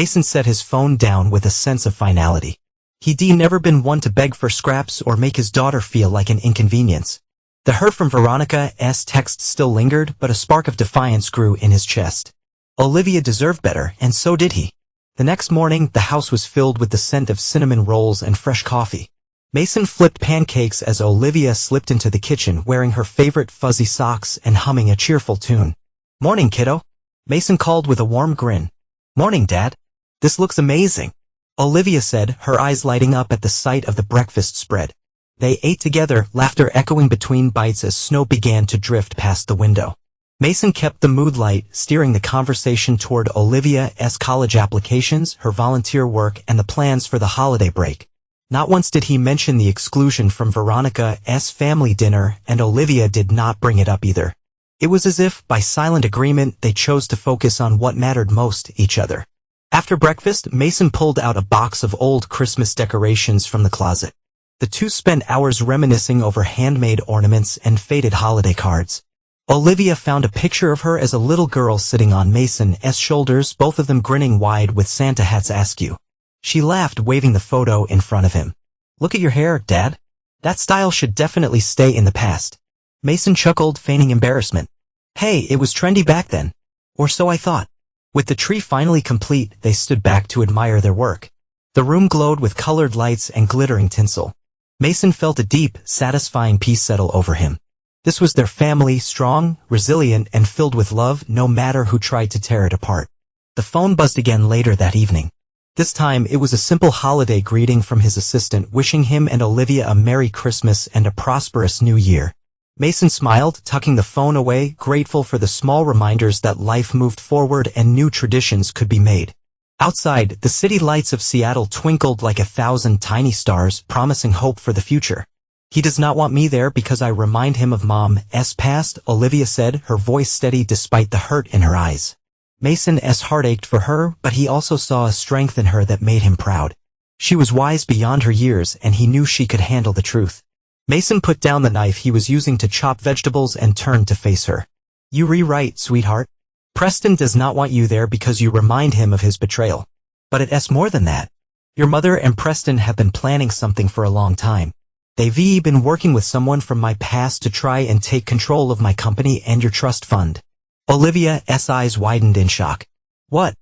Mason set his phone down with a sense of finality. He'd never been one to beg for scraps or make his daughter feel like an inconvenience. The hurt from Veronica's text still lingered, but a spark of defiance grew in his chest. Olivia deserved better, and so did he. The next morning, the house was filled with the scent of cinnamon rolls and fresh coffee. Mason flipped pancakes as Olivia slipped into the kitchen wearing her favorite fuzzy socks and humming a cheerful tune. "Morning, kiddo," Mason called with a warm grin. "Morning, Dad. This looks amazing," Olivia said, her eyes lighting up at the sight of the breakfast spread. They ate together, laughter echoing between bites as snow began to drift past the window. Mason kept the mood light, steering the conversation toward Olivia's college applications, her volunteer work, and the plans for the holiday break. Not once did he mention the exclusion from Veronica's family dinner, and Olivia did not bring it up either. It was as if, by silent agreement, they chose to focus on what mattered most to each other. After breakfast, Mason pulled out a box of old Christmas decorations from the closet. The two spent hours reminiscing over handmade ornaments and faded holiday cards. Olivia found a picture of her as a little girl sitting on Mason's shoulders, both of them grinning wide with Santa hats askew. She laughed, waving the photo in front of him. "Look at your hair, Dad. That style should definitely stay in the past." Mason chuckled, feigning embarrassment. "Hey, it was trendy back then. Or so I thought." With the tree finally complete, they stood back to admire their work. The room glowed with colored lights and glittering tinsel. Mason felt a deep, satisfying peace settle over him. This was their family, strong, resilient, and filled with love, no matter who tried to tear it apart. The phone buzzed again later that evening. This time, it was a simple holiday greeting from his assistant, wishing him and Olivia a Merry Christmas and a prosperous New Year. Mason smiled, tucking the phone away, grateful for the small reminders that life moved forward and new traditions could be made. Outside, the city lights of Seattle twinkled like 1,000 tiny stars, promising hope for the future. "He does not want me there because I remind him of Mom's past," Olivia said, her voice steady despite the hurt in her eyes. Mason's heart ached for her, but he also saw a strength in her that made him proud. She was wise beyond her years, and he knew she could handle the truth. Mason put down the knife he was using to chop vegetables and turned to face her. "You rewrite, sweetheart. Preston does not want you there because you remind him of his betrayal. But it's more than that. Your mother and Preston have been planning something for a long time. They've been working with someone from my past to try and take control of my company and your trust fund." Olivia's eyes widened in shock. "What?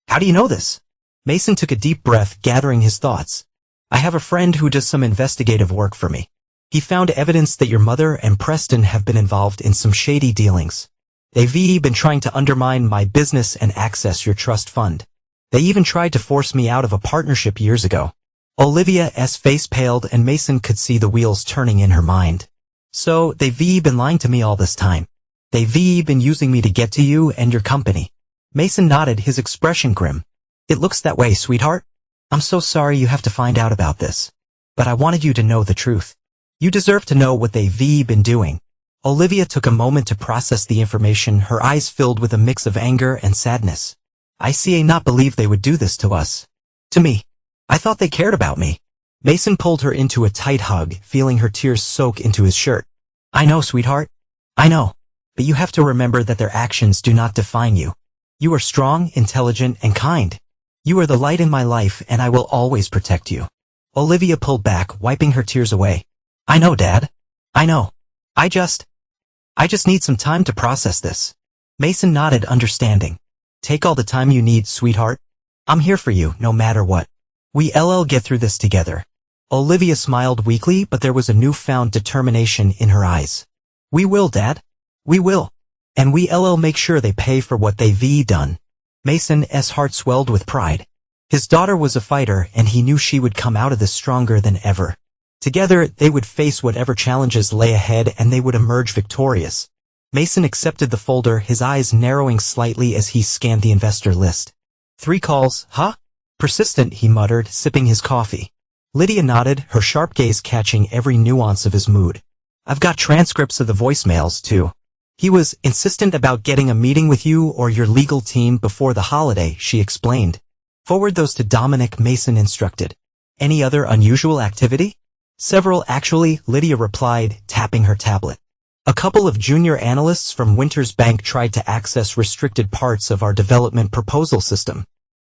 How do you know this?" Mason took a deep breath, gathering his thoughts. "I have a friend who does some investigative work for me. He found evidence that your mother and Preston have been involved in some shady dealings. They've been trying to undermine my business and access your trust fund. They even tried to force me out of a partnership years ago." Olivia's face paled, and Mason could see the wheels turning in her mind. "So, they've been lying to me all this time. They've been using me to get to you and your company." Mason nodded, his expression grim. "It looks that way, sweetheart. I'm so sorry you have to find out about this. But I wanted you to know the truth. You deserve to know what they've been doing." Olivia took a moment to process the information, her eyes filled with a mix of anger and sadness. "I not believe they would do this to us. To me. I thought they cared about me." Mason pulled her into a tight hug, feeling her tears soak into his shirt. "I know, sweetheart. I know. But you have to remember that their actions do not define you. You are strong, intelligent, and kind. You are the light in my life, and I will always protect you." Olivia pulled back, wiping her tears away. "I know, Dad. I know. I just need some time to process this." Mason nodded, understanding. "Take all the time you need, sweetheart. I'm here for you, no matter what. We'll get through this together." Olivia smiled weakly, but there was a newfound determination in her eyes. "We will, Dad. We will. And we'll make sure they pay for what they've done." Mason's heart swelled with pride. His daughter was a fighter, and he knew she would come out of this stronger than ever. Together, they would face whatever challenges lay ahead, and they would emerge victorious. Mason accepted the folder, his eyes narrowing slightly as he scanned the investor list. 3 calls, huh? Persistent, he muttered, sipping his coffee. Lydia nodded, her sharp gaze catching every nuance of his mood. "I've got transcripts of the voicemails, too. He was insistent about getting a meeting with you or your legal team before the holiday," she explained. "Forward those to Dominic," Mason instructed. "Any other unusual activity?" "Several, actually," Lydia replied, tapping her tablet. "A couple of junior analysts from Winters Bank tried to access restricted parts of our development proposal system.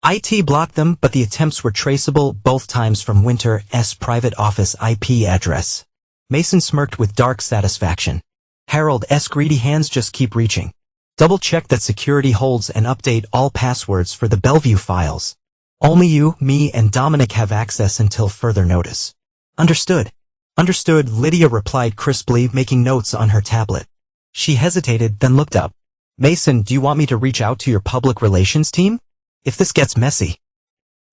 IT blocked them, but the attempts were traceable both times from Winter's private office IP address. Mason smirked with dark satisfaction. Harold's greedy hands just keep reaching. Double-check that security holds and update all passwords for the Bellevue files. Only you, me, and Dominic have access until further notice. Understood. Understood, Lydia replied crisply, making notes on her tablet. She hesitated, then looked up. Mason, do you want me to reach out to your public relations team? If this gets messy.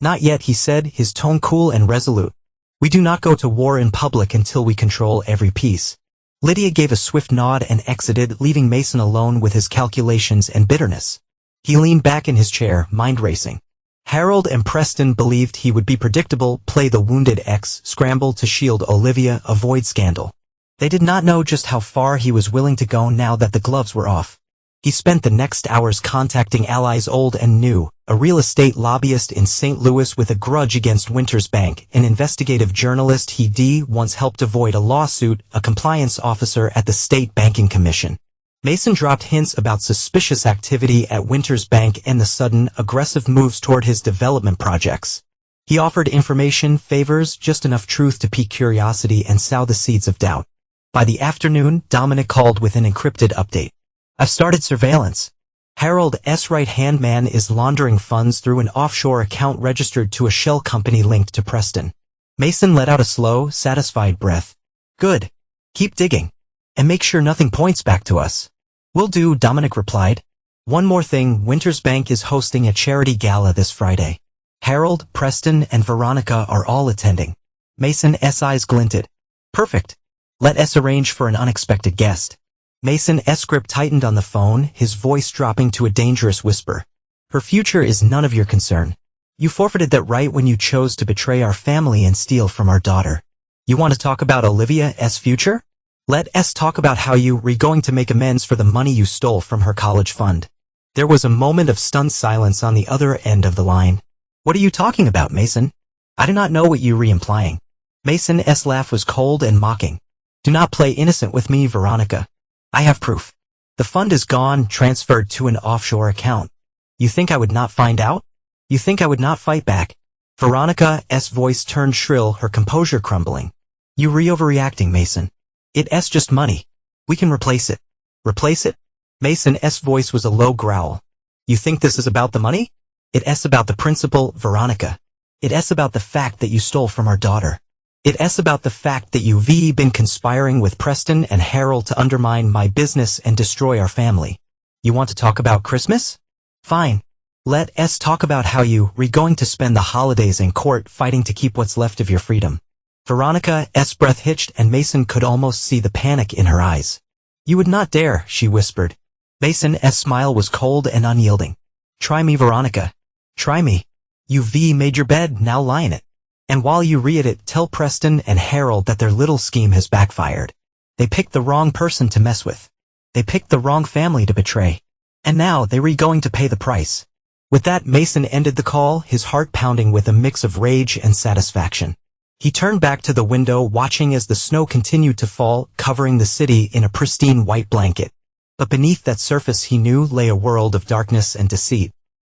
Not yet, he said, his tone cool and resolute. We do not go to war in public until we control every piece. Lydia gave a swift nod and exited, leaving Mason alone with his calculations and bitterness. He leaned back in his chair, mind racing. Harold and Preston believed he would be predictable, play the wounded ex, scramble to shield Olivia, avoid scandal. They did not know just how far he was willing to go now that the gloves were off. He spent the next hours contacting allies old and new, a real estate lobbyist in St. Louis with a grudge against Winters Bank, an investigative journalist he once helped avoid a lawsuit, a compliance officer at the State Banking Commission. Mason dropped hints about suspicious activity at Winters Bank and the sudden, aggressive moves toward his development projects. He offered information, favors, just enough truth to pique curiosity and sow the seeds of doubt. By the afternoon, Dominic called with an encrypted update. I've started surveillance. Harold's right-hand man is laundering funds through an offshore account registered to a shell company linked to Preston. Mason let out a slow, satisfied breath. Good. Keep digging. And make sure nothing points back to us. Will do, Dominic replied. One more thing, Winters Bank is hosting a charity gala this Friday. Harold, Preston, and Veronica are all attending. Mason's eyes glinted. Perfect. Let us arrange for an unexpected guest. Mason's grip tightened on the phone, his voice dropping to a dangerous whisper. Her future is none of your concern. You forfeited that right when you chose to betray our family and steal from our daughter. You want to talk about Olivia's future? Let us talk about how you were going to make amends for the money you stole from her college fund. There was a moment of stunned silence on the other end of the line. What are you talking about, Mason? I do not know what you were implying. Mason's laugh was cold and mocking. Do not play innocent with me, Veronica. I have proof. The fund is gone, transferred to an offshore account. You think I would not find out? You think I would not fight back? Veronica's voice turned shrill, her composure crumbling. You overreacting, Mason. It's just money. We can replace it. Replace it? Mason's voice was a low growl. You think this is about the money? It's about the principle, Veronica. It's about the fact that you stole from our daughter. It's about the fact that you've been conspiring with Preston and Harold to undermine my business and destroy our family. You want to talk about Christmas? Fine. Let us talk about how you were going to spend the holidays in court fighting to keep what's left of your freedom. Veronica's breath hitched and Mason could almost see the panic in her eyes. You would not dare, she whispered. Mason's smile was cold and unyielding. Try me, Veronica. Try me. You've made your bed, now lie in it. And while you read it, tell Preston and Harold that their little scheme has backfired. They picked the wrong person to mess with. They picked the wrong family to betray. And now they were going to pay the price. With that, Mason ended the call, his heart pounding with a mix of rage and satisfaction. He turned back to the window, watching as the snow continued to fall, covering the city in a pristine white blanket. But beneath that surface he knew lay a world of darkness and deceit.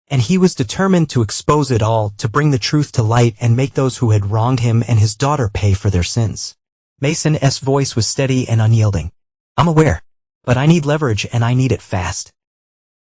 And he was determined to expose it all, to bring the truth to light and make those who had wronged him and his daughter pay for their sins. Mason's voice was steady and unyielding. I'm aware. But I need leverage and I need it fast.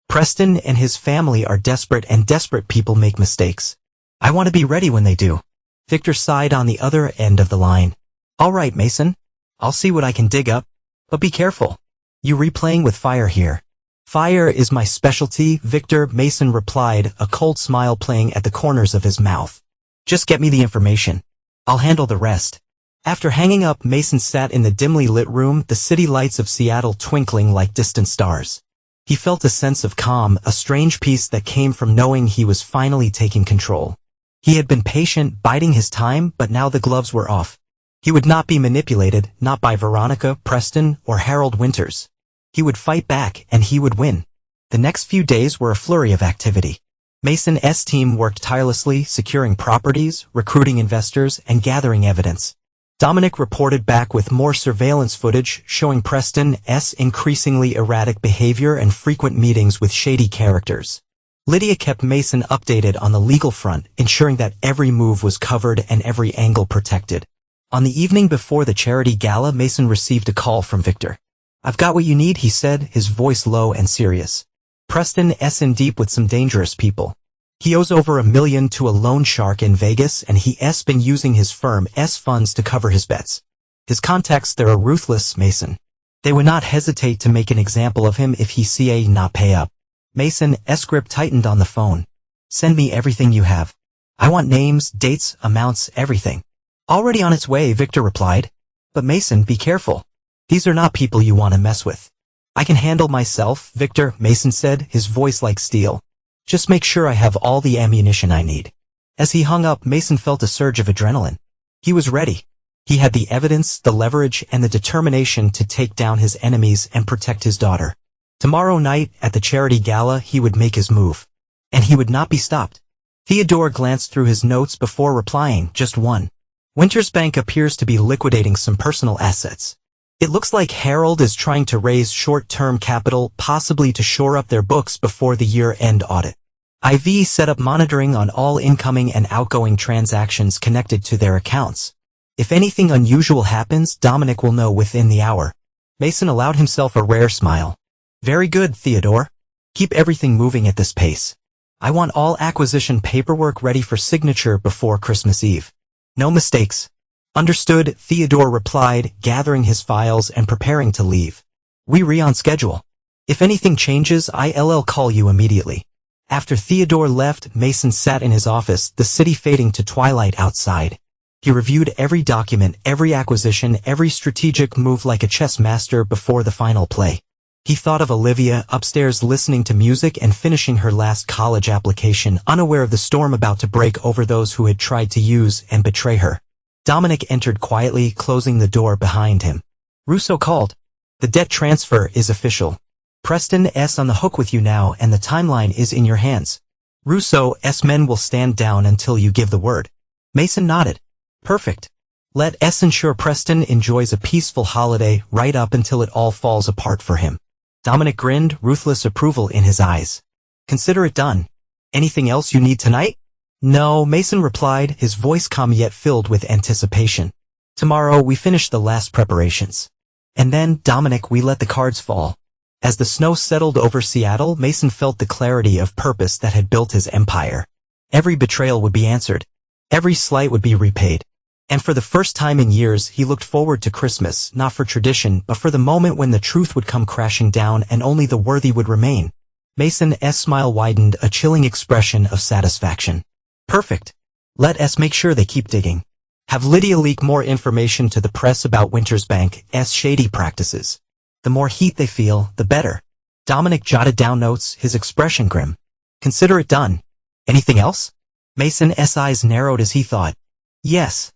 Preston and his family are desperate and desperate people make mistakes. I want to be ready when they do. Victor sighed on the other end of the line. All right, Mason. I'll see what I can dig up. But be careful. You replaying with fire here. Fire is my specialty, Victor, Mason replied, a cold smile playing at the corners of his mouth. Just get me the information. I'll handle the rest. After hanging up, Mason sat in the dimly lit room, the city lights of Seattle twinkling like distant stars. He felt a sense of calm, a strange peace that came from knowing he was finally taking control. He had been patient, biding his time, but now the gloves were off. He would not be manipulated, not by Veronica, Preston, or Harold Winters. He would fight back, and he would win. The next few days were a flurry of activity. Mason's team worked tirelessly, securing properties, recruiting investors, and gathering evidence. Dominic reported back with more surveillance footage showing Preston's increasingly erratic behavior and frequent meetings with shady characters. Lydia kept Mason updated on the legal front, ensuring that every move was covered and every angle protected. On the evening before the charity gala, Mason received a call from Victor. "I've got what you need," he said, his voice low and serious. "Preston's in deep with some dangerous people. He owes over $1 million to a loan shark in Vegas, and he's been using his firm's funds to cover his bets. His contacts there are ruthless, Mason. They would not hesitate to make an example of him if he ca not pay up." Mason's grip tightened on the phone. "Send me everything you have. I want names, dates, amounts, everything." "Already on its way," Victor replied. "But Mason, be careful. These are not people you want to mess with." "I can handle myself, Victor," Mason said, his voice like steel. "Just make sure I have all the ammunition I need." As he hung up, Mason felt a surge of adrenaline. He was ready. He had the evidence, the leverage, and the determination to take down his enemies and protect his daughter. Tomorrow night, at the charity gala, he would make his move. And he would not be stopped. Theodore glanced through his notes before replying, "Just one. Winters Bank appears to be liquidating some personal assets. It looks like Harold is trying to raise short-term capital, possibly to shore up their books before the year-end audit. IV set up monitoring on all incoming and outgoing transactions connected to their accounts. If anything unusual happens, Dominic will know within the hour." Mason allowed himself a rare smile. "Very good, Theodore. Keep everything moving at this pace. I want all acquisition paperwork ready for signature before Christmas Eve. No mistakes." "Understood," Theodore replied, gathering his files and preparing to leave. "We on schedule. If anything changes, I'll call you immediately." After Theodore left, Mason sat in his office, the city fading to twilight outside. He reviewed every document, every acquisition, every strategic move like a chess master before the final play. He thought of Olivia, upstairs listening to music and finishing her last college application, unaware of the storm about to break over those who had tried to use and betray her. Dominic entered quietly, closing the door behind him. "Russo called. The debt transfer is official. Preston's on the hook with you now, and the timeline is in your hands. Russo's men will stand down until you give the word." Mason nodded. "Perfect. Let's ensure Preston enjoys a peaceful holiday right up until it all falls apart for him." Dominic grinned, ruthless approval in his eyes. "Consider it done. Anything else you need tonight?" "No," Mason replied, his voice calm yet filled with anticipation. "Tomorrow we finish the last preparations. And then, Dominic, we let the cards fall." As the snow settled over Seattle, Mason felt the clarity of purpose that had built his empire. Every betrayal would be answered. Every slight would be repaid. And for the first time in years, he looked forward to Christmas, not for tradition, but for the moment when the truth would come crashing down and only the worthy would remain. Mason's smile widened, a chilling expression of satisfaction. "Perfect. Let's make sure they keep digging. Have Lydia leak more information to the press about Winters Bank's shady practices. The more heat they feel, the better." Dominic jotted down notes, his expression grim. "Consider it done. Anything else?" Mason's eyes narrowed as he thought. "Yes.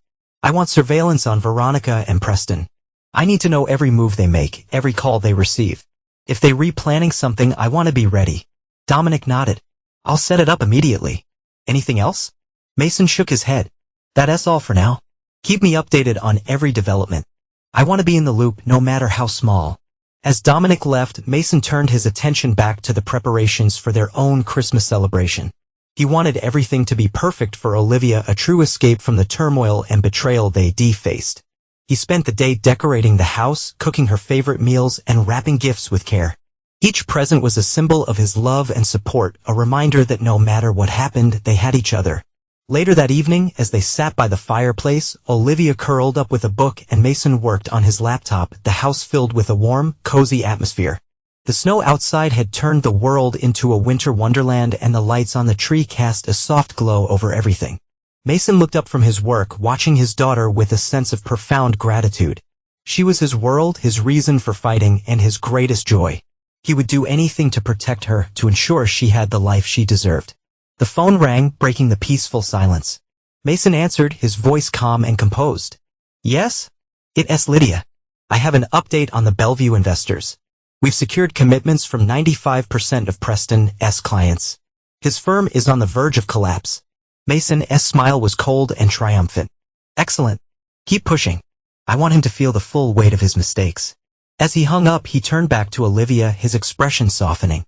I want surveillance on Veronica and Preston. I need to know every move they make, every call they receive. If they replanning something, I want to be ready." Dominic nodded. "I'll set it up immediately. Anything else?" Mason shook his head. "That's all for now. Keep me updated on every development. I want to be in the loop, no matter how small." As Dominic left, Mason turned his attention back to the preparations for their own Christmas celebration. He wanted everything to be perfect for Olivia, a true escape from the turmoil and betrayal they'd faced. He spent the day decorating the house, cooking her favorite meals, and wrapping gifts with care. Each present was a symbol of his love and support, a reminder that no matter what happened, they had each other. Later that evening, as they sat by the fireplace, Olivia curled up with a book and Mason worked on his laptop, the house filled with a warm, cozy atmosphere. The snow outside had turned the world into a winter wonderland, and the lights on the tree cast a soft glow over everything. Mason looked up from his work, watching his daughter with a sense of profound gratitude. She was his world, his reason for fighting, and his greatest joy. He would do anything to protect her, to ensure she had the life she deserved. The phone rang, breaking the peaceful silence. Mason answered, his voice calm and composed. "Yes? It's Lydia. I have an update on the Bellevue investors. We've secured commitments from 95% of Preston's clients. His firm is on the verge of collapse." Mason's smile was cold and triumphant. "Excellent. Keep pushing. I want him to feel the full weight of his mistakes." As he hung up, he turned back to Olivia, his expression softening.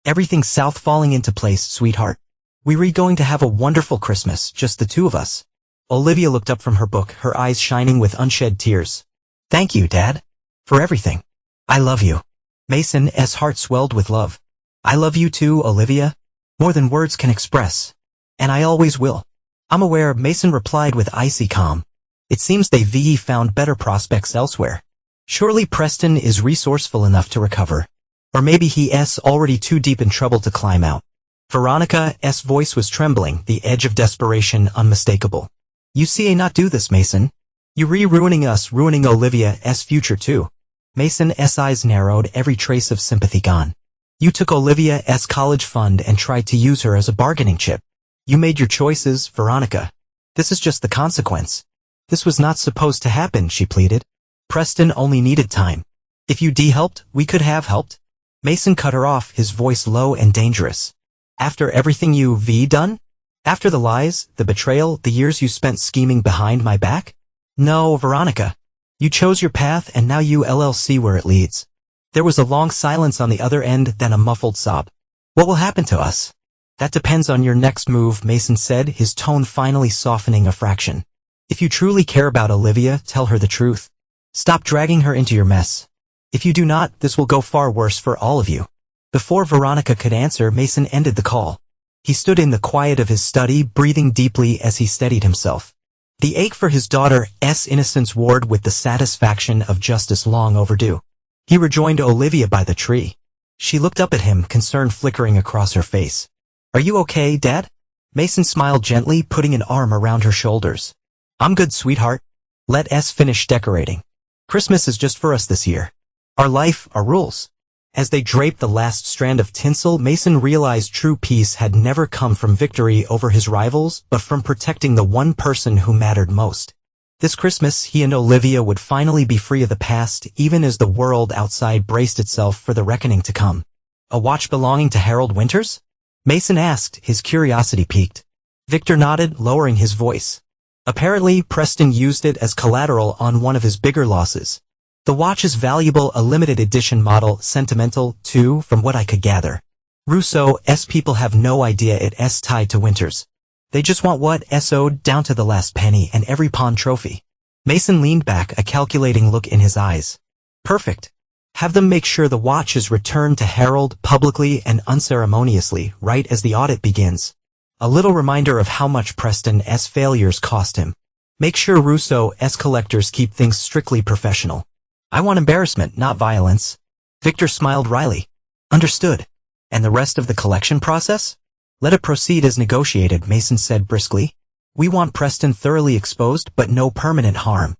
Everything's south falling into place, sweetheart. We're going to have a wonderful Christmas, just the two of us. Olivia looked up from her book, her eyes shining with unshed tears. Thank you, Dad. For everything. I love you. Mason's heart swelled with love. I love you too, Olivia. More than words can express. And I always will. I'm aware, Mason replied with icy calm. It seems they've found better prospects elsewhere. Surely Preston is resourceful enough to recover. Or maybe he's already too deep in trouble to climb out. Veronica's voice was trembling, the edge of desperation unmistakable. You see, not do this, Mason. You're ruining us, ruining Olivia's future too. Mason's eyes narrowed, every trace of sympathy gone. You took Olivia's college fund and tried to use her as a bargaining chip. You made your choices, Veronica. This is just the consequence. This was not supposed to happen, she pleaded. Preston only needed time. If you'd helped, we could have helped. Mason cut her off, his voice low and dangerous. After everything you've done? After the lies, the betrayal, the years you spent scheming behind my back? No, Veronica. You chose your path and now you'll see where it leads. There was a long silence on the other end, then a muffled sob. What will happen to us? That depends on your next move, Mason said, his tone finally softening a fraction. If you truly care about Olivia, tell her the truth. Stop dragging her into your mess. If you do not, this will go far worse for all of you. Before Veronica could answer, Mason ended the call. He stood in the quiet of his study, breathing deeply as he steadied himself. The ache for his daughter's innocence warred with the satisfaction of justice long overdue. He rejoined Olivia by the tree. She looked up at him, concern flickering across her face. Are you okay, Dad? Mason smiled gently, putting an arm around her shoulders. I'm good, sweetheart. Let's finish decorating. Christmas is just for us this year. Our life, our rules. As they draped the last strand of tinsel, Mason realized true peace had never come from victory over his rivals, but from protecting the one person who mattered most. This Christmas, he and Olivia would finally be free of the past, even as the world outside braced itself for the reckoning to come. A watch belonging to Harold Winters? Mason asked, his curiosity piqued. Victor nodded, lowering his voice. Apparently, Preston used it as collateral on one of his bigger losses. The watch is valuable, a limited edition model, sentimental, too, from what I could gather. Rousseau's people have no idea it's tied to Winters. They just want what's owed down to the last penny and every pawn trophy. Mason leaned back, a calculating look in his eyes. Perfect. Have them make sure the watch is returned to Harold publicly and unceremoniously, right as the audit begins. A little reminder of how much Preston's failures cost him. Make sure Rousseau's collectors keep things strictly professional. I want embarrassment, not violence. Victor smiled wryly. Understood. And the rest of the collection process? Let it proceed as negotiated, Mason said briskly. We want Preston thoroughly exposed, but no permanent harm.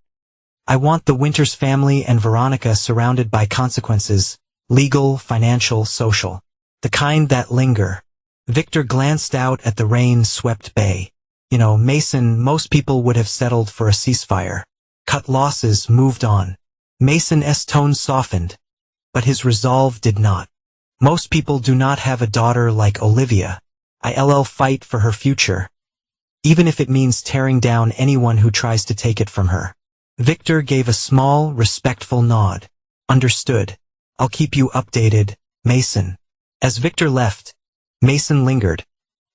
I want the Winters family and Veronica surrounded by consequences, legal, financial, social. The kind that linger. Victor glanced out at the rain-swept bay. Mason, most people would have settled for a ceasefire. Cut losses, moved on. Mason's tone softened, but his resolve did not. Most people do not have a daughter like Olivia. I'll fight for her future, even if it means tearing down anyone who tries to take it from her. Victor gave a small, respectful nod. Understood. I'll keep you updated, Mason. As Victor left, Mason lingered,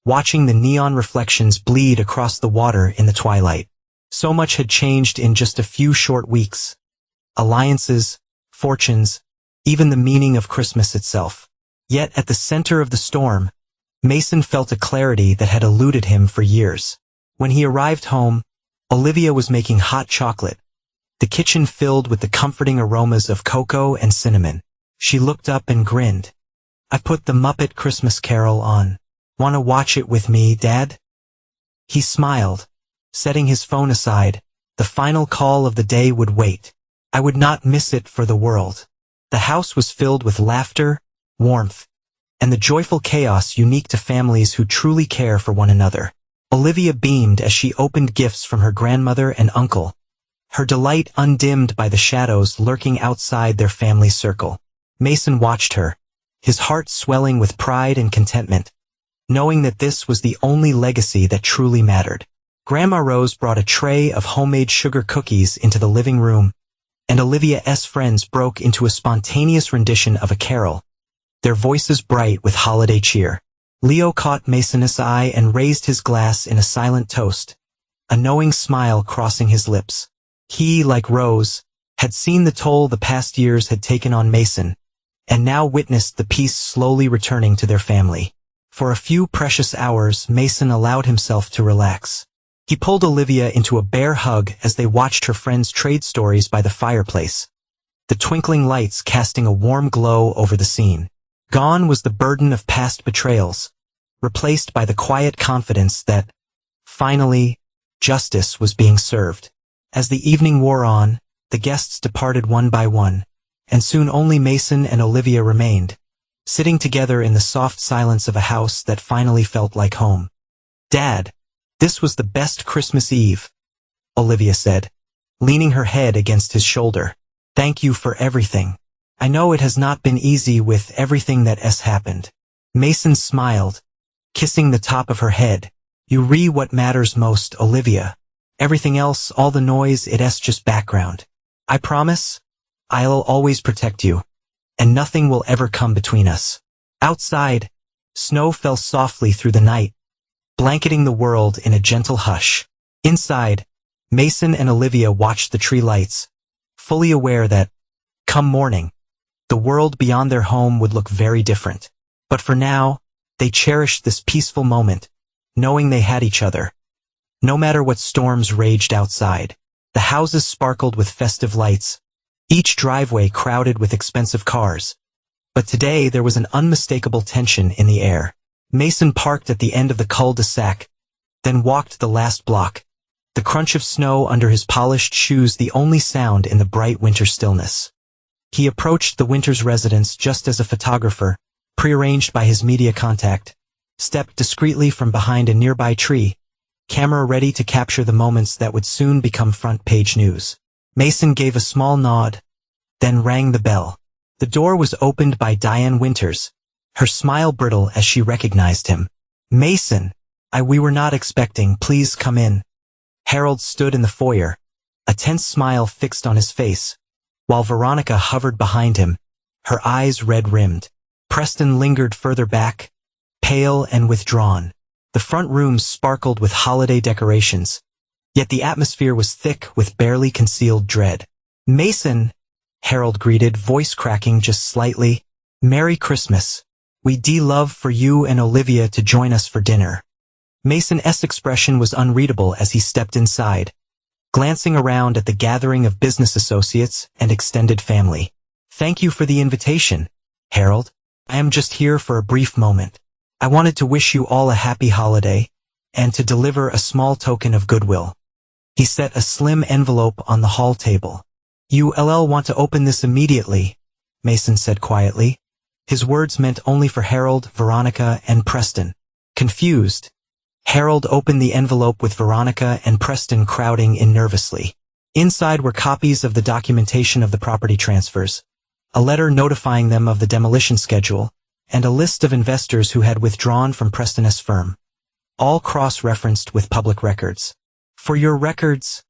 watching the neon reflections bleed across the water in the twilight. So much had changed in just a few short weeks. Alliances, fortunes, even the meaning of Christmas itself. Yet at the center of the storm, Mason felt a clarity that had eluded him for years. When he arrived home, Olivia was making hot chocolate, the kitchen filled with the comforting aromas of cocoa and cinnamon. She looked up and grinned. I've put the Muppet Christmas Carol on. Want to watch it with me, Dad? He smiled, setting his phone aside. The final call of the day would wait. I would not miss it for the world. The house was filled with laughter, warmth, and the joyful chaos unique to families who truly care for one another. Olivia beamed as she opened gifts from her grandmother and uncle, her delight undimmed by the shadows lurking outside their family circle. Mason watched her, his heart swelling with pride and contentment, knowing that this was the only legacy that truly mattered. Grandma Rose brought a tray of homemade sugar cookies into the living room, and Olivia's friends broke into a spontaneous rendition of a carol, their voices bright with holiday cheer. Leo caught Mason's eye and raised his glass in a silent toast, a knowing smile crossing his lips. He, like Rose, had seen the toll the past years had taken on Mason, and now witnessed the peace slowly returning to their family. For a few precious hours, Mason allowed himself to relax. He pulled Olivia into a bear hug as they watched her friends trade stories by the fireplace, the twinkling lights casting a warm glow over the scene. Gone was the burden of past betrayals, replaced by the quiet confidence that, finally, justice was being served. As the evening wore on, the guests departed one by one, and soon only Mason and Olivia remained, sitting together in the soft silence of a house that finally felt like home. "Dad, this was the best Christmas Eve," Olivia said, leaning her head against his shoulder. "Thank you for everything. I know it has not been easy with everything that has happened." Mason smiled, kissing the top of her head. "You what matters most, Olivia. Everything else, all the noise, it's just background. I promise, I'll always protect you, and nothing will ever come between us." Outside, snow fell softly through the night, blanketing the world in a gentle hush. Inside, Mason and Olivia watched the tree lights, fully aware that, come morning, the world beyond their home would look very different. But for now, they cherished this peaceful moment, knowing they had each other. No matter what storms raged outside, the houses sparkled with festive lights, each driveway crowded with expensive cars. But today there was an unmistakable tension in the air. Mason parked at the end of the cul-de-sac, then walked the last block, the crunch of snow under his polished shoes the only sound in the bright winter stillness. He approached the Winters residence just as a photographer, prearranged by his media contact, stepped discreetly from behind a nearby tree, camera ready to capture the moments that would soon become front-page news. Mason gave a small nod, then rang the bell. The door was opened by Diane Winters, her smile brittle as she recognized him. "Mason, we were not expecting, please come in." Harold stood in the foyer, a tense smile fixed on his face, while Veronica hovered behind him, her eyes red-rimmed. Preston lingered further back, pale and withdrawn. The front rooms sparkled with holiday decorations, yet the atmosphere was thick with barely concealed dread. "Mason," Harold greeted, voice cracking just slightly. "Merry Christmas. We'd love for you and Olivia to join us for dinner." Mason's expression was unreadable as he stepped inside, glancing around at the gathering of business associates and extended family. "Thank you for the invitation, Harold. I am just here for a brief moment. I wanted to wish you all a happy holiday, and to deliver a small token of goodwill." He set a slim envelope on the hall table. "You'll want to open this immediately," Mason said quietly. His words meant only for Harold, Veronica, and Preston. Confused, Harold opened the envelope with Veronica and Preston crowding in nervously. Inside were copies of the documentation of the property transfers, a letter notifying them of the demolition schedule, and a list of investors who had withdrawn from Preston's firm, all cross-referenced with public records. "For your records,"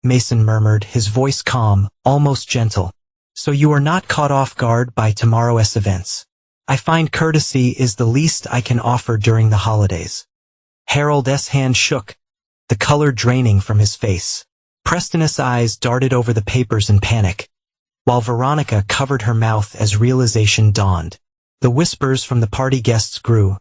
Mason murmured, his voice calm, almost gentle, "so you are not caught off guard by tomorrow's events. I find courtesy is the least I can offer during the holidays." Harold's hand shook, the color draining from his face. Preston's eyes darted over the papers in panic, while Veronica covered her mouth as realization dawned. The whispers from the party guests grew,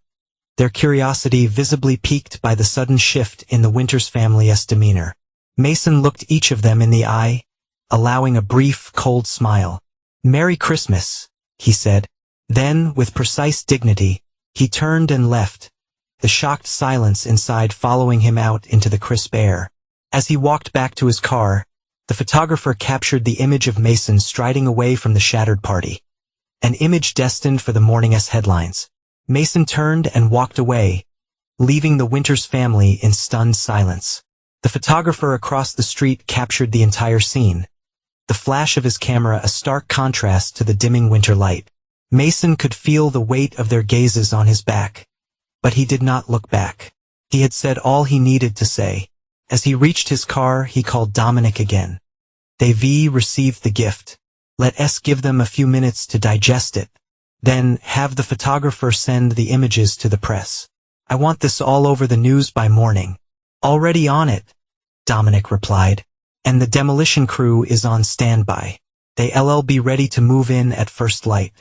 their curiosity visibly piqued by the sudden shift in the Winters family's demeanor. Mason looked each of them in the eye, allowing a brief, cold smile. "Merry Christmas," he said. Then, with precise dignity, he turned and left, the shocked silence inside following him out into the crisp air. As he walked back to his car, the photographer captured the image of Mason striding away from the shattered party, an image destined for the morning's headlines. Mason turned and walked away, leaving the Winters family in stunned silence. The photographer across the street captured the entire scene, the flash of his camera a stark contrast to the dimming winter light. Mason could feel the weight of their gazes on his back, but he did not look back. He had said all he needed to say. As he reached his car, he called Dominic again. "They've received the gift. Let us give them a few minutes to digest it," Then, have the photographer send the images to the press. I want this all over the news by morning. Already on it, Dominic replied. And the demolition crew is on standby. They'll be ready to move in at first light.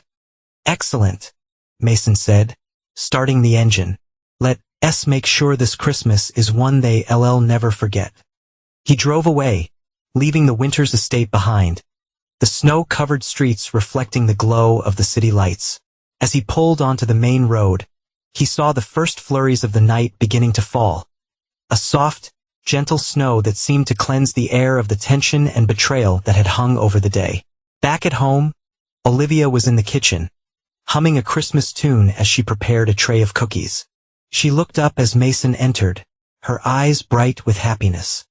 Excellent, Mason said, starting the engine. Let's make sure this Christmas is one they'll never forget. He drove away, leaving the Winters estate behind, the snow-covered streets reflecting the glow of the city lights. As he pulled onto the main road, he saw the first flurries of the night beginning to fall. A soft, gentle snow that seemed to cleanse the air of the tension and betrayal that had hung over the day. Back at home, Olivia was in the kitchen, humming a Christmas tune as she prepared a tray of cookies. She looked up as Mason entered, her eyes bright with happiness.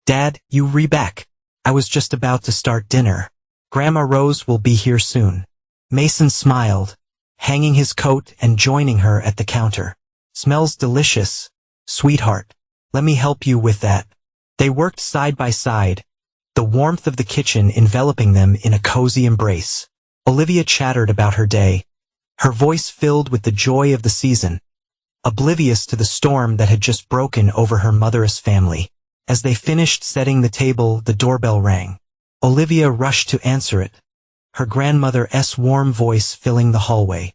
Dad, you back. I was just about to start dinner. Grandma Rose will be here soon. Mason smiled, hanging his coat and joining her at the counter. Smells delicious, sweetheart. Let me help you with that. They worked side by side, the warmth of the kitchen enveloping them in a cozy embrace. Olivia chattered about her day, her voice filled with the joy of the season, oblivious to the storm that had just broken over her motherless family. As they finished setting the table, the doorbell rang. Olivia rushed to answer it, her grandmother's warm voice filling the hallway.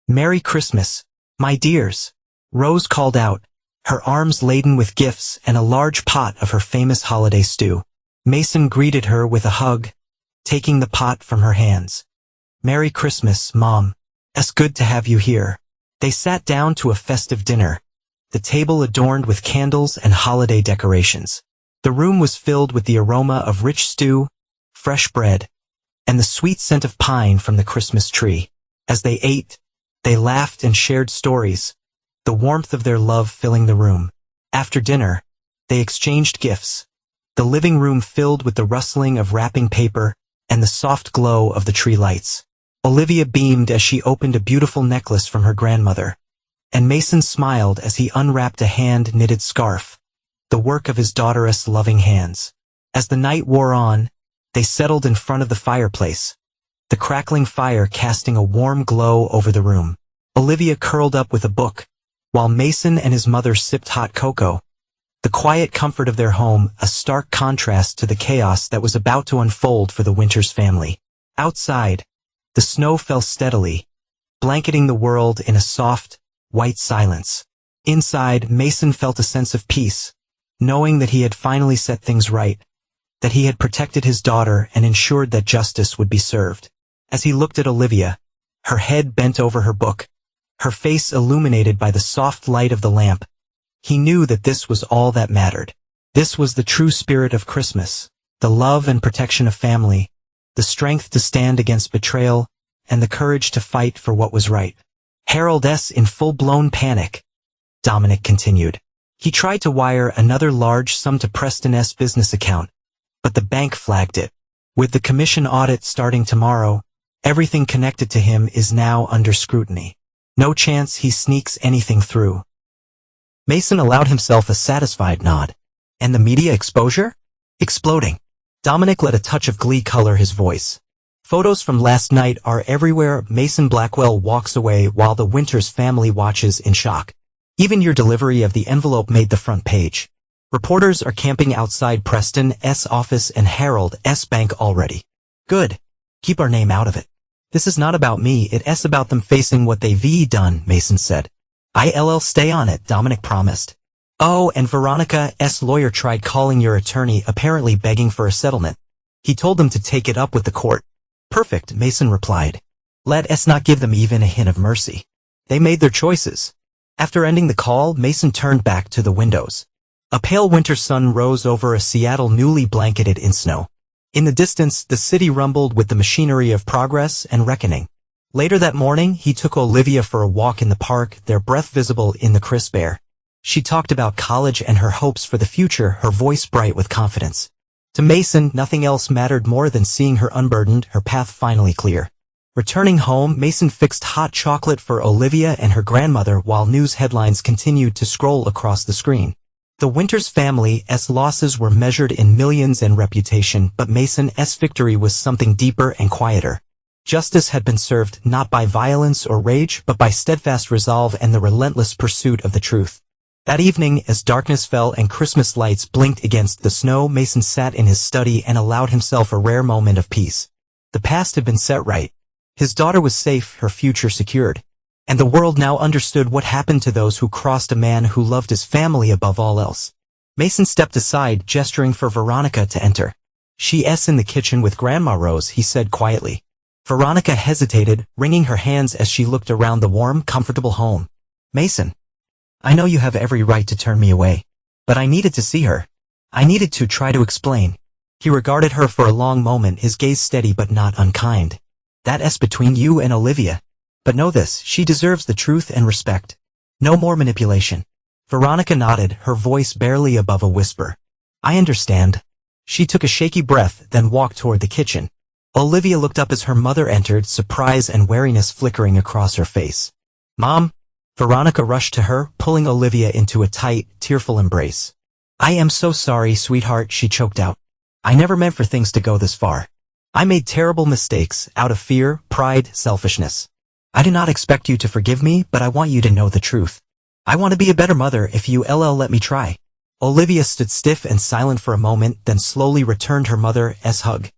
Merry Christmas, my dears, Rose called out, her arms laden with gifts and a large pot of her famous holiday stew. Mason greeted her with a hug, taking the pot from her hands. Merry Christmas, Mom. It's good to have you here. They sat down to a festive dinner, the table adorned with candles and holiday decorations. The room was filled with the aroma of rich stew, fresh bread, and the sweet scent of pine from the Christmas tree. As they ate, they laughed and shared stories, the warmth of their love filling the room. After dinner, they exchanged gifts, the living room filled with the rustling of wrapping paper and the soft glow of the tree lights. Olivia beamed as she opened a beautiful necklace from her grandmother, and Mason smiled as he unwrapped a hand-knitted scarf, the work of his daughter's loving hands. As the night wore on, they settled in front of the fireplace, the crackling fire casting a warm glow over the room. Olivia curled up with a book, while Mason and his mother sipped hot cocoa. The quiet comfort of their home, a stark contrast to the chaos that was about to unfold for the Winters family. Outside, the snow fell steadily, blanketing the world in a soft, white silence. Inside, Mason felt a sense of peace, knowing that he had finally set things right, that he had protected his daughter and ensured that justice would be served. As he looked at Olivia, her head bent over her book, her face illuminated by the soft light of the lamp, he knew that this was all that mattered. This was the true spirit of Christmas, the love and protection of family, the strength to stand against betrayal, and the courage to fight for what was right. Harold's in full-blown panic, Dominic continued. He tried to wire another large sum to Preston's business account, but the bank flagged it. With the commission audit starting tomorrow, everything connected to him is now under scrutiny. No chance he sneaks anything through. Mason allowed himself a satisfied nod. And the media exposure? Exploding. Dominic let a touch of glee color his voice. Photos from last night are everywhere. Mason Blackwell walks away while the Winters family watches in shock. Even your delivery of the envelope made the front page. Reporters are camping outside Preston's office and Harold's bank already. Good. Keep our name out of it. This is not about me, it's about them facing what they've done, Mason said. I'll stay on it, Dominic promised. Oh, and Veronica's lawyer tried calling your attorney, apparently begging for a settlement. He told them to take it up with the court. Perfect, Mason replied. Let's not give them even a hint of mercy. They made their choices. After ending the call, Mason turned back to the windows. A pale winter sun rose over a Seattle newly blanketed in snow. In the distance, the city rumbled with the machinery of progress and reckoning. Later that morning, he took Olivia for a walk in the park, their breath visible in the crisp air. She talked about college and her hopes for the future, her voice bright with confidence. To Mason, nothing else mattered more than seeing her unburdened, her path finally clear. Returning home, Mason fixed hot chocolate for Olivia and her grandmother while news headlines continued to scroll across the screen. The Winters family's losses were measured in millions and reputation, but Mason's victory was something deeper and quieter. Justice had been served not by violence or rage but by steadfast resolve and the relentless pursuit of the truth. That evening, as darkness fell and Christmas lights blinked against the snow, Mason sat in his study and allowed himself a rare moment of peace. The past had been set right. His daughter was safe, her future secured. And the world now understood what happened to those who crossed a man who loved his family above all else. Mason stepped aside, gesturing for Veronica to enter. "She's in the kitchen with Grandma Rose," he said quietly. Veronica hesitated, wringing her hands as she looked around the warm, comfortable home. "Mason, I know you have every right to turn me away. But I needed to see her. I needed to try to explain." He regarded her for a long moment, his gaze steady but not unkind. "That's between you and Olivia. But know this, she deserves the truth and respect. No more manipulation." Veronica nodded, her voice barely above a whisper. "I understand." She took a shaky breath, then walked toward the kitchen. Olivia looked up as her mother entered, surprise and wariness flickering across her face. "Mom?" Veronica rushed to her, pulling Olivia into a tight, tearful embrace. "I am so sorry, sweetheart," she choked out. "I never meant for things to go this far. I made terrible mistakes, out of fear, pride, selfishness. I do not expect you to forgive me, but I want you to know the truth. I want to be a better mother if you let me try." Olivia stood stiff and silent for a moment, then slowly returned her mother's hug.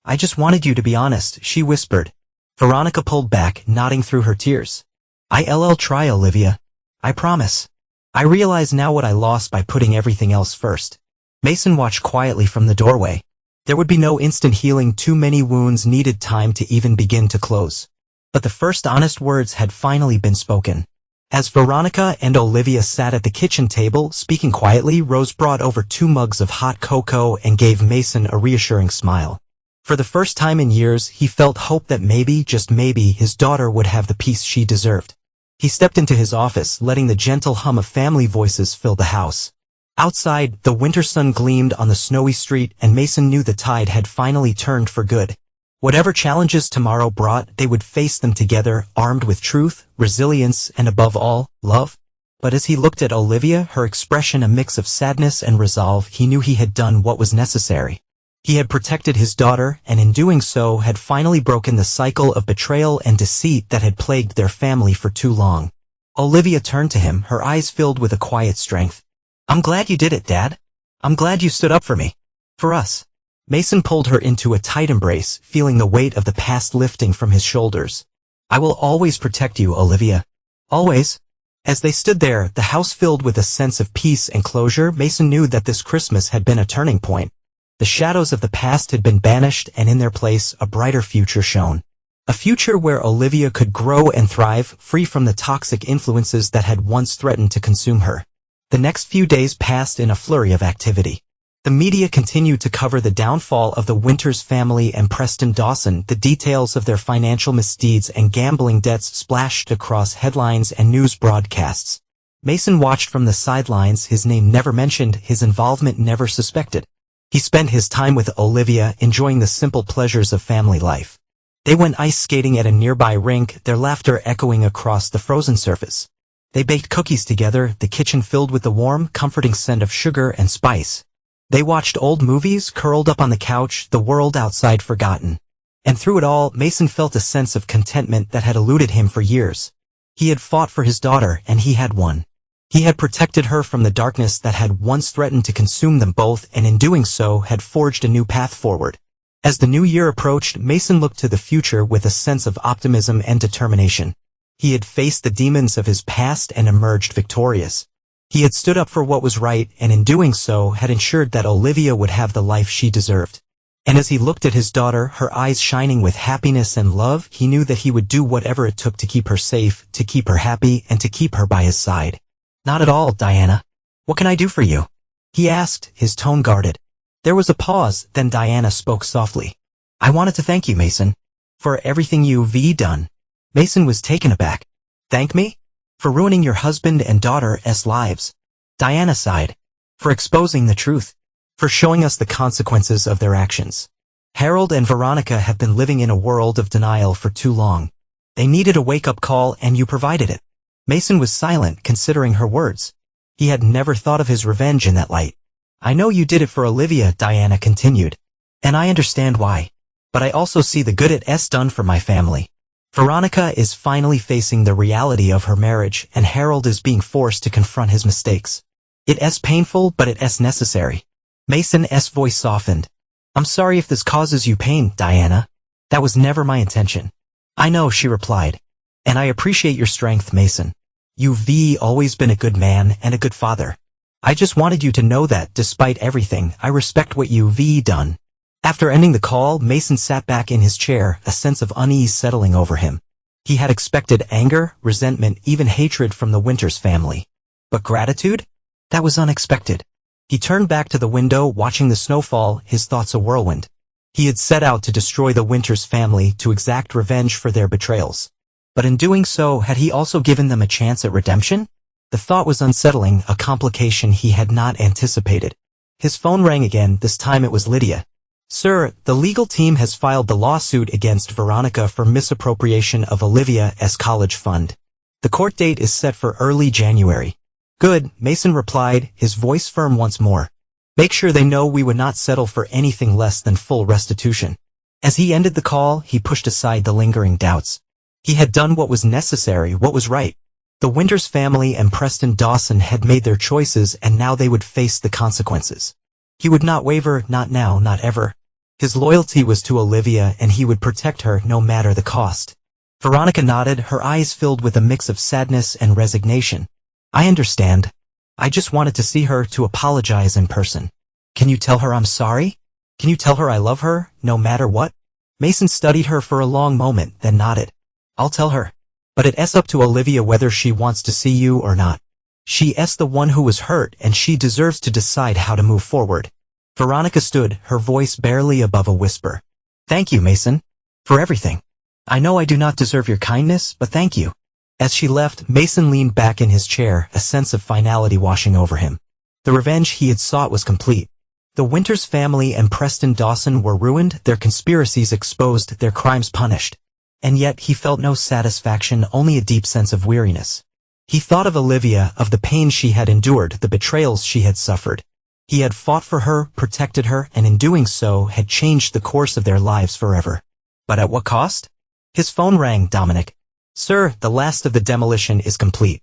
"I just wanted you to be honest," she whispered. Veronica pulled back, nodding through her tears. "I'll try, Olivia. I promise. I realize now what I lost by putting everything else first." Mason watched quietly from the doorway. There would be no instant healing, too many wounds needed time to even begin to close. But the first honest words had finally been spoken. As Veronica and Olivia sat at the kitchen table, speaking quietly, Rose brought over 2 mugs of hot cocoa and gave Mason a reassuring smile. For the first time in years, he felt hope that maybe, just maybe, his daughter would have the peace she deserved. He stepped into his office, letting the gentle hum of family voices fill the house. Outside, the winter sun gleamed on the snowy street, and Mason knew the tide had finally turned for good. Whatever challenges tomorrow brought, they would face them together, armed with truth, resilience, and above all, love. But as he looked at Olivia, her expression a mix of sadness and resolve, he knew he had done what was necessary. He had protected his daughter, and in doing so had finally broken the cycle of betrayal and deceit that had plagued their family for too long. Olivia turned to him, her eyes filled with a quiet strength. "I'm glad you did it, Dad. I'm glad you stood up for me. For us." Mason pulled her into a tight embrace, feeling the weight of the past lifting from his shoulders. "I will always protect you, Olivia. Always." As they stood there, the house filled with a sense of peace and closure, Mason knew that this Christmas had been a turning point. The shadows of the past had been banished, and in their place, a brighter future shone. A future where Olivia could grow and thrive, free from the toxic influences that had once threatened to consume her. The next few days passed in a flurry of activity. The media continued to cover the downfall of the Winters family and Preston Dawson. The details of their financial misdeeds and gambling debts splashed across headlines and news broadcasts. Mason watched from the sidelines, his name never mentioned, his involvement never suspected. He spent his time with Olivia, enjoying the simple pleasures of family life. They went ice skating at a nearby rink, their laughter echoing across the frozen surface. They baked cookies together, the kitchen filled with the warm, comforting scent of sugar and spice. They watched old movies, curled up on the couch, the world outside forgotten. And through it all, Mason felt a sense of contentment that had eluded him for years. He had fought for his daughter, and he had won. He had protected her from the darkness that had once threatened to consume them both, and in doing so had forged a new path forward. As the new year approached, Mason looked to the future with a sense of optimism and determination. He had faced the demons of his past and emerged victorious. He had stood up for what was right, and in doing so had ensured that Olivia would have the life she deserved. And as he looked at his daughter, her eyes shining with happiness and love, he knew that he would do whatever it took to keep her safe, to keep her happy, and to keep her by his side. "Not at all, Diana. What can I do for you?" he asked, his tone guarded. There was a pause, then Diana spoke softly. "I wanted to thank you, Mason, for everything you've done." Mason was taken aback. "Thank me? For ruining your husband and daughter's lives?" Diana sighed. "For exposing the truth. For showing us the consequences of their actions. Harold and Veronica have been living in a world of denial for too long. They needed a wake-up call, and you provided it." Mason was silent, considering her words. He had never thought of his revenge in that light. "I know you did it for Olivia," Diana continued. "And I understand why. but I also see the good it's done for my family. Veronica is finally facing the reality of her marriage, and Harold is being forced to confront his mistakes. It's painful, but it's necessary. Mason's voice softened. I'm sorry if this causes you pain, Diana. That was never my intention. I know, she replied. And I appreciate your strength, Mason. You've always been a good man and a good father. I just wanted you to know that, despite everything, I respect what you've done. After ending the call, Mason sat back in his chair, a sense of unease settling over him. He had expected anger, resentment, even hatred from the Winters family. But gratitude? That was unexpected. He turned back to the window, watching the snowfall, his thoughts a whirlwind. He had set out to destroy the Winters family, to exact revenge for their betrayals. But in doing so, had he also given them a chance at redemption? The thought was unsettling, a complication he had not anticipated. His phone rang again, this time it was Lydia. Sir, the legal team has filed the lawsuit against Veronica for misappropriation of Olivia's college fund. The court date is set for early January. Good, Mason replied, his voice firm once more. Make sure they know we would not settle for anything less than full restitution. As he ended the call, he pushed aside the lingering doubts. He had done what was necessary, what was right. The Winters family and Preston Dawson had made their choices, and now they would face the consequences. He would not waver, not now, not ever. His loyalty was to Olivia, and he would protect her no matter the cost. Veronica nodded, her eyes filled with a mix of sadness and resignation. I understand. I just wanted to see her, to apologize in person. Can you tell her I'm sorry? Can you tell her I love her, no matter what? Mason studied her for a long moment, then nodded. I'll tell her. But it's up to Olivia whether she wants to see you or not. She's the one who was hurt, and she deserves to decide how to move forward. Veronica stood, her voice barely above a whisper. Thank you, Mason. For everything. I know I do not deserve your kindness, but thank you. As she left, Mason leaned back in his chair, a sense of finality washing over him. The revenge he had sought was complete. The Winters family and Preston Dawson were ruined, their conspiracies exposed, their crimes punished. And yet he felt no satisfaction, only a deep sense of weariness. He thought of Olivia, of the pain she had endured, the betrayals she had suffered. He had fought for her, protected her, and in doing so had changed the course of their lives forever. But at what cost? His phone rang. Dominic. Sir, the last of the demolition is complete.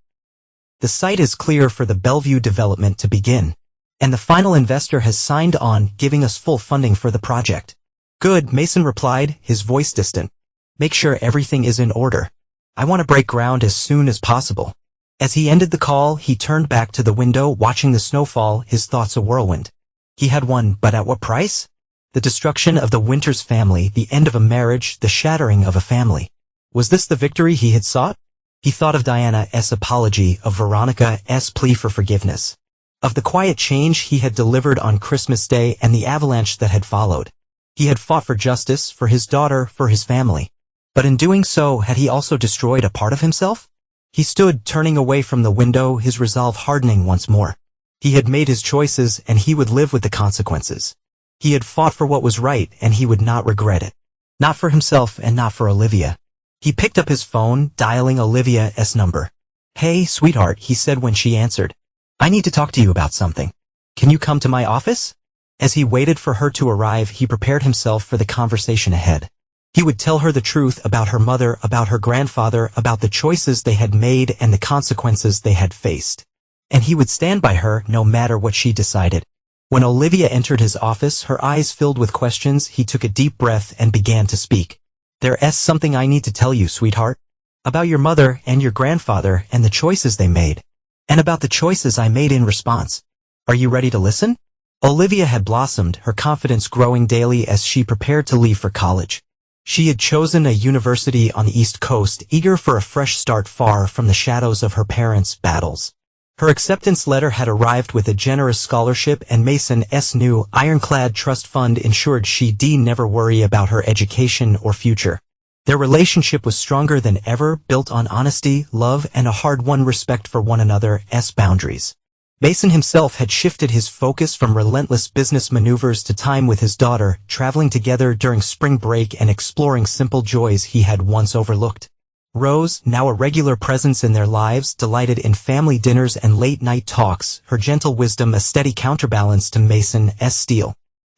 The site is clear for the Bellevue development to begin. And the final investor has signed on, giving us full funding for the project. Good, Mason replied, his voice distant. Make sure everything is in order. I want to break ground as soon as possible. As he ended the call, he turned back to the window, watching the snowfall, his thoughts a whirlwind. He had won, but at what price? The destruction of the Winters family, the end of a marriage, the shattering of a family. Was this the victory he had sought? He thought of Diana's apology, of Veronica's plea for forgiveness, of the quiet change he had delivered on Christmas Day and the avalanche that had followed. He had fought for justice, for his daughter, for his family. But in doing so, had he also destroyed a part of himself? He stood, turning away from the window, his resolve hardening once more. He had made his choices, and he would live with the consequences. He had fought for what was right, and he would not regret it. Not for himself and not for Olivia. He picked up his phone, dialing Olivia's number. Hey, sweetheart, he said when she answered. I need to talk to you about something. Can you come to my office? As he waited for her to arrive, he prepared himself for the conversation ahead. He would tell her the truth about her mother, about her grandfather, about the choices they had made and the consequences they had faced. And he would stand by her no matter what she decided. When Olivia entered his office, her eyes filled with questions, he took a deep breath and began to speak. There's something I need to tell you, sweetheart. About your mother and your grandfather and the choices they made. And about the choices I made in response. Are you ready to listen? Olivia had blossomed, her confidence growing daily as she prepared to leave for college. She had chosen a university on the East Coast, eager for a fresh start far from the shadows of her parents' battles. Her acceptance letter had arrived with a generous scholarship, and Mason's new, ironclad trust fund ensured she'd never worry about her education or future. Their relationship was stronger than ever, built on honesty, love, and a hard-won respect for one another's boundaries. Mason himself had shifted his focus from relentless business maneuvers to time with his daughter, traveling together during spring break and exploring simple joys he had once overlooked. Rose, now a regular presence in their lives, delighted in family dinners and late-night talks, her gentle wisdom a steady counterbalance to Mason's steel.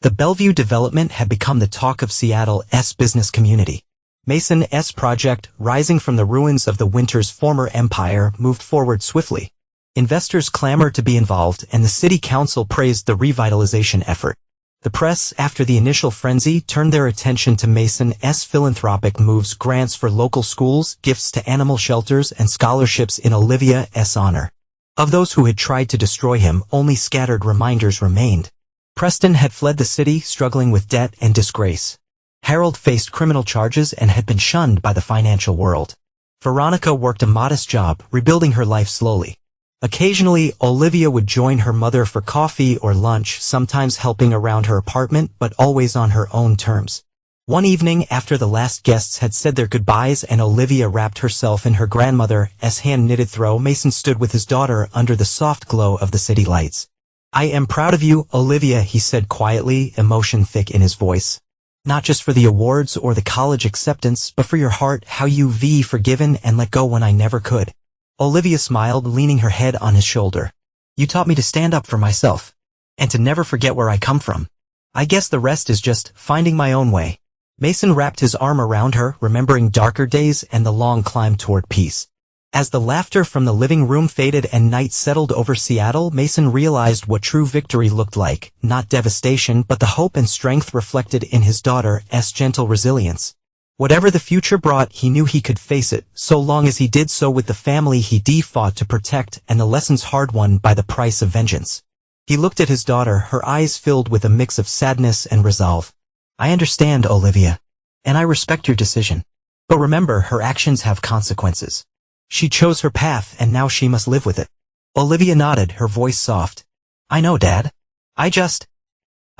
The Bellevue development had become the talk of Seattle's business community. Mason's project, rising from the ruins of the Winters' former empire, moved forward swiftly. Investors clamored to be involved, and the city council praised the revitalization effort. The press, after the initial frenzy, turned their attention to Mason's philanthropic moves, grants for local schools, gifts to animal shelters, and scholarships in Olivia's honor. Of those who had tried to destroy him, only scattered reminders remained. Preston had fled the city, struggling with debt and disgrace. Harold faced criminal charges and had been shunned by the financial world. Veronica worked a modest job, rebuilding her life slowly. Occasionally, Olivia would join her mother for coffee or lunch, sometimes helping around her apartment, but always on her own terms. One evening, after the last guests had said their goodbyes and Olivia wrapped herself in her grandmother's hand-knitted throw, Mason stood with his daughter under the soft glow of the city lights. "I am proud of you, Olivia," he said quietly, emotion thick in his voice. "Not just for the awards or the college acceptance, but for your heart, how you've forgiven and let go when I never could." Olivia smiled, leaning her head on his shoulder. "You taught me to stand up for myself. And to never forget where I come from. I guess the rest is just finding my own way." Mason wrapped his arm around her, remembering darker days and the long climb toward peace. As the laughter from the living room faded and night settled over Seattle, Mason realized what true victory looked like, not devastation but the hope and strength reflected in his daughter's gentle resilience. Whatever the future brought, he knew he could face it, so long as he did so with the family he fought to protect and the lessons hard-won by the price of vengeance. He looked at his daughter, her eyes filled with a mix of sadness and resolve. "I understand, Olivia. And I respect your decision. But remember, her actions have consequences. She chose her path and now she must live with it." Olivia nodded, her voice soft. "I know, Dad. I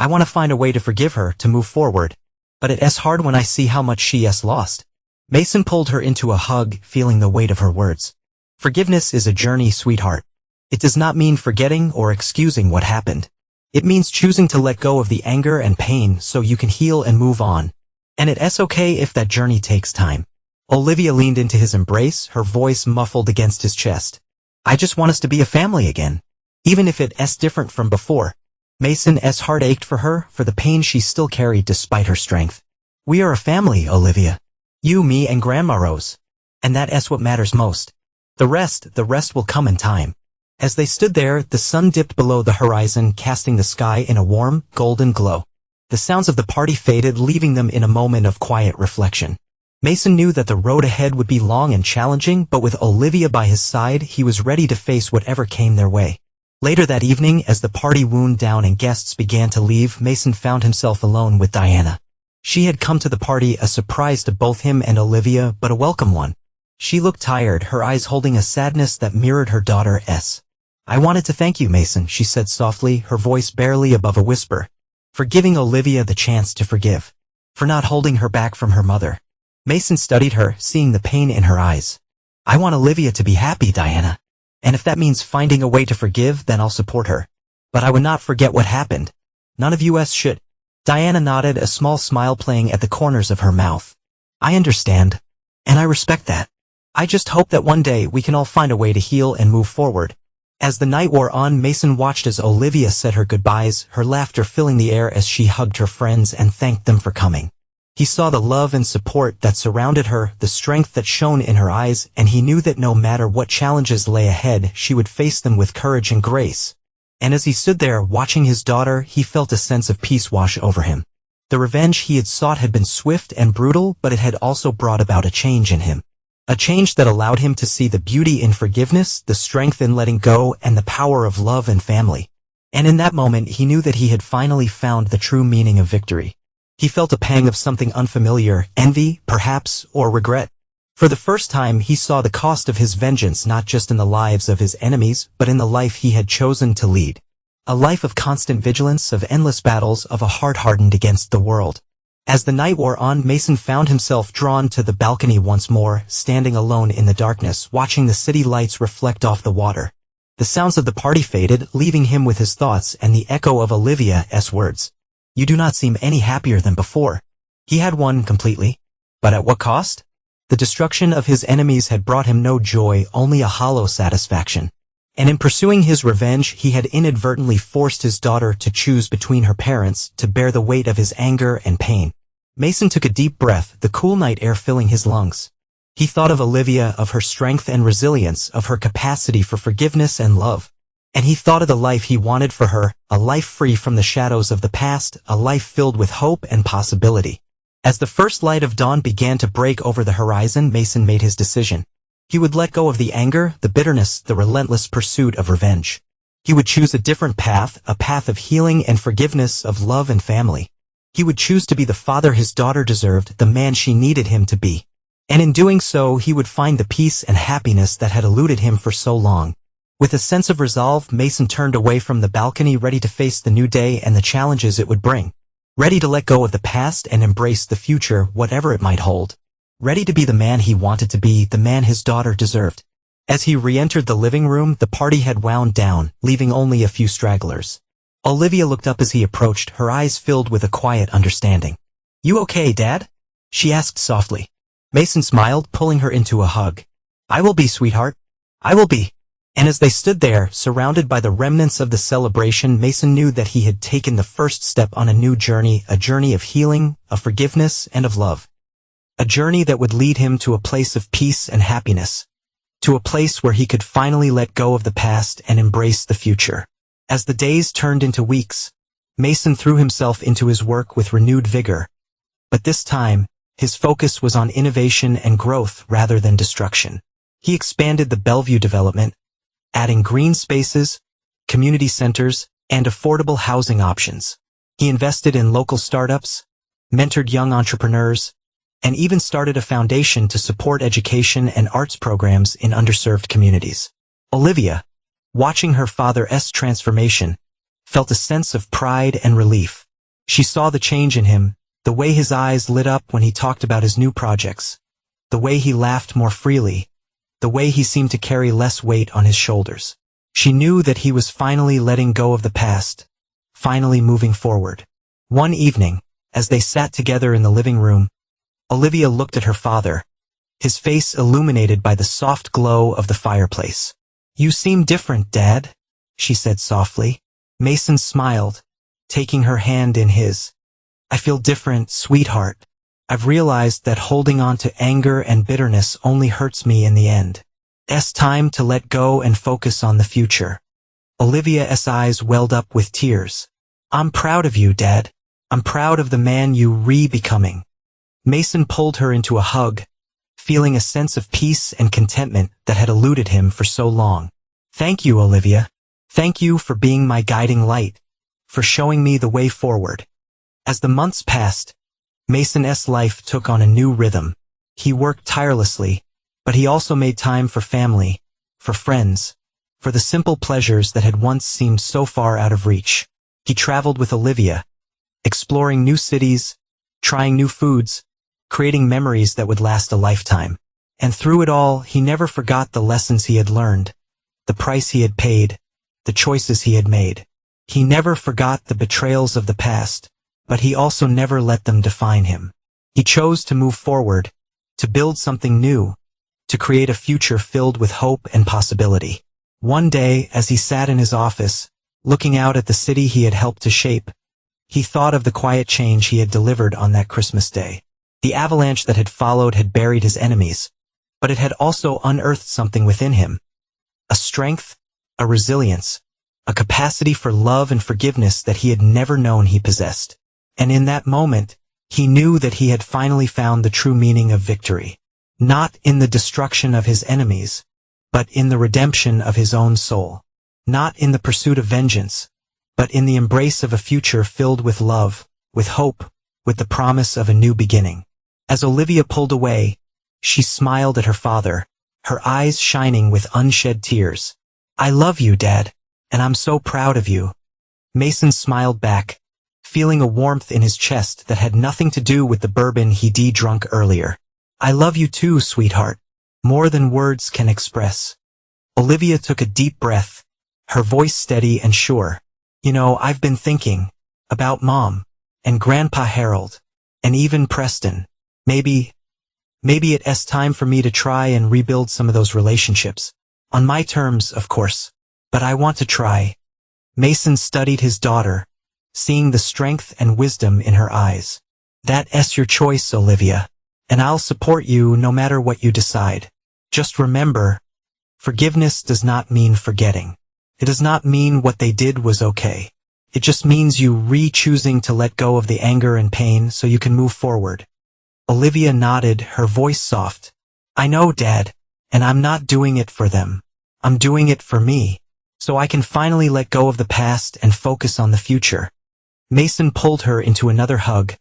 want to find a way to forgive her, to move forward. But it's hard when I see how much she's lost." Mason pulled her into a hug, feeling the weight of her words. "Forgiveness is a journey, sweetheart. It does not mean forgetting or excusing what happened. It means choosing to let go of the anger and pain so you can heal and move on. And it's okay if that journey takes time." Olivia leaned into his embrace, her voice muffled against his chest. "I just want us to be a family again. Even if it's different from before." Mason's heart ached for her, for the pain she still carried despite her strength. "We are a family, Olivia. You, me, and Grandma Rose. And that's what matters most. The rest will come in time." As they stood there, the sun dipped below the horizon, casting the sky in a warm, golden glow. The sounds of the party faded, leaving them in a moment of quiet reflection. Mason knew that the road ahead would be long and challenging, but with Olivia by his side, he was ready to face whatever came their way. Later that evening, as the party wound down and guests began to leave, Mason found himself alone with Diana. She had come to the party, a surprise to both him and Olivia, but a welcome one. She looked tired, her eyes holding a sadness that mirrored her daughter's. "I wanted to thank you, Mason," she said softly, her voice barely above a whisper. "For giving Olivia the chance to forgive. For not holding her back from her mother." Mason studied her, seeing the pain in her eyes. "I want Olivia to be happy, Diana. And if that means finding a way to forgive, then I'll support her. But I would not forget what happened. None of us should." Diana nodded, a small smile playing at the corners of her mouth. "I understand. And I respect that. I just hope that one day we can all find a way to heal and move forward." As the night wore on, Mason watched as Olivia said her goodbyes, her laughter filling the air as she hugged her friends and thanked them for coming. He saw the love and support that surrounded her, the strength that shone in her eyes, and he knew that no matter what challenges lay ahead, she would face them with courage and grace. And as he stood there, watching his daughter, he felt a sense of peace wash over him. The revenge he had sought had been swift and brutal, but it had also brought about a change in him. A change that allowed him to see the beauty in forgiveness, the strength in letting go, and the power of love and family. And in that moment, he knew that he had finally found the true meaning of victory. He felt a pang of something unfamiliar, envy, perhaps, or regret. For the first time, he saw the cost of his vengeance not just in the lives of his enemies, but in the life he had chosen to lead. A life of constant vigilance, of endless battles, of a heart hardened against the world. As the night wore on, Mason found himself drawn to the balcony once more, standing alone in the darkness, watching the city lights reflect off the water. The sounds of the party faded, leaving him with his thoughts and the echo of Olivia's words. "You do not seem any happier than before." He had won completely. But at what cost? The destruction of his enemies had brought him no joy, only a hollow satisfaction. And in pursuing his revenge, he had inadvertently forced his daughter to choose between her parents to bear the weight of his anger and pain. Mason took a deep breath, the cool night air filling his lungs. He thought of Olivia, of her strength and resilience, of her capacity for forgiveness and love. And he thought of the life he wanted for her, a life free from the shadows of the past, a life filled with hope and possibility. As the first light of dawn began to break over the horizon, Mason made his decision. He would let go of the anger, the bitterness, the relentless pursuit of revenge. He would choose a different path, a path of healing and forgiveness, of love and family. He would choose to be the father his daughter deserved, the man she needed him to be. And in doing so, he would find the peace and happiness that had eluded him for so long. With a sense of resolve, Mason turned away from the balcony, ready to face the new day and the challenges it would bring. Ready to let go of the past and embrace the future, whatever it might hold. Ready to be the man he wanted to be, the man his daughter deserved. As he re-entered the living room, the party had wound down, leaving only a few stragglers. Olivia looked up as he approached, her eyes filled with a quiet understanding. "You okay, Dad?" she asked softly. Mason smiled, pulling her into a hug. "I will be, sweetheart. I will be." And as they stood there, surrounded by the remnants of the celebration, Mason knew that he had taken the first step on a new journey, a journey of healing, of forgiveness, and of love. A journey that would lead him to a place of peace and happiness, to a place where he could finally let go of the past and embrace the future. As the days turned into weeks, Mason threw himself into his work with renewed vigor. But this time, his focus was on innovation and growth rather than destruction. He expanded the Bellevue development, adding green spaces, community centers, and affordable housing options. He invested in local startups, mentored young entrepreneurs, and even started a foundation to support education and arts programs in underserved communities. Olivia, watching her father's transformation, felt a sense of pride and relief. She saw the change in him, the way his eyes lit up when he talked about his new projects, the way he laughed more freely, the way he seemed to carry less weight on his shoulders. She knew that he was finally letting go of the past, finally moving forward. One evening, as they sat together in the living room, Olivia looked at her father, his face illuminated by the soft glow of the fireplace. "You seem different, Dad," she said softly. Mason smiled, taking her hand in his. "I feel different, sweetheart. I've realized that holding on to anger and bitterness only hurts me in the end. It's time to let go and focus on the future." Olivia's eyes welled up with tears. "I'm proud of you, Dad. I'm proud of the man you re-becoming." Mason pulled her into a hug, feeling a sense of peace and contentment that had eluded him for so long. "Thank you, Olivia. Thank you for being my guiding light, for showing me the way forward." As the months passed, Mason's life took on a new rhythm. He worked tirelessly, but he also made time for family, for friends, for the simple pleasures that had once seemed so far out of reach. He traveled with Olivia, exploring new cities, trying new foods, creating memories that would last a lifetime. And through it all, he never forgot the lessons he had learned, the price he had paid, the choices he had made. He never forgot the betrayals of the past, but he also never let them define him. He chose to move forward, to build something new, to create a future filled with hope and possibility. One day, as he sat in his office, looking out at the city he had helped to shape, he thought of the quiet change he had delivered on that Christmas day. The avalanche that had followed had buried his enemies, but it had also unearthed something within him. A strength, a resilience, a capacity for love and forgiveness that he had never known he possessed. And in that moment, he knew that he had finally found the true meaning of victory. Not in the destruction of his enemies, but in the redemption of his own soul. Not in the pursuit of vengeance, but in the embrace of a future filled with love, with hope, with the promise of a new beginning. As Olivia pulled away, she smiled at her father, her eyes shining with unshed tears. "I love you, Dad, and I'm so proud of you." Mason smiled back, feeling a warmth in his chest that had nothing to do with the bourbon he'd drunk earlier. "I love you too, sweetheart, more than words can express." Olivia took a deep breath, her voice steady and sure. "You know, I've been thinking about Mom, and Grandpa Harold, and even Preston. Maybe it's time for me to try and rebuild some of those relationships. On my terms, of course." but I want to try. Mason studied his daughter, seeing the strength and wisdom in her eyes. That's your choice, Olivia, and I'll support you no matter what you decide. Just remember, forgiveness does not mean forgetting. It does not mean what they did was okay. It just means you re-choosing to let go of the anger and pain so you can move forward. Olivia nodded, her voice soft. I know, Dad, and I'm not doing it for them. I'm doing it for me, so I can finally let go of the past and focus on the future. Mason pulled her into another hug,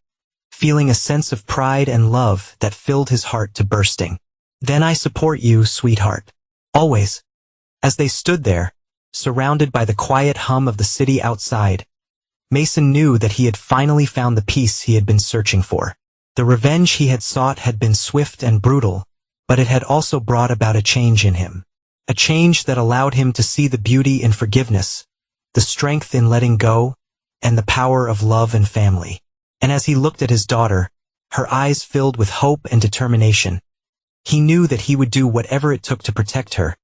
feeling a sense of pride and love that filled his heart to bursting. Then I support you, sweetheart. Always. As they stood there, surrounded by the quiet hum of the city outside, Mason knew that he had finally found the peace he had been searching for. The revenge he had sought had been swift and brutal, but it had also brought about a change in him. A change that allowed him to see the beauty in forgiveness, the strength in letting go, and the power of love and family. And as he looked at his daughter, her eyes filled with hope and determination, he knew that he would do whatever it took to protect her,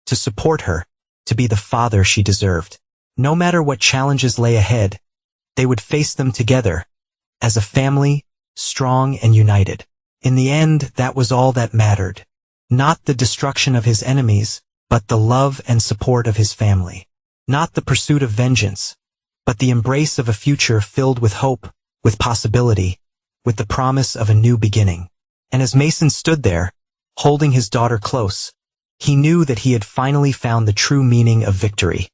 to support her, to be the father she deserved. No matter what challenges lay ahead, they would face them together, as a family, strong and united. In the end, that was all that mattered. Not the destruction of his enemies, but the love and support of his family. Not the pursuit of vengeance, but the embrace of a future filled with hope, with possibility, with the promise of a new beginning. And as Mason stood there, holding his daughter close, he knew that he had finally found the true meaning of victory.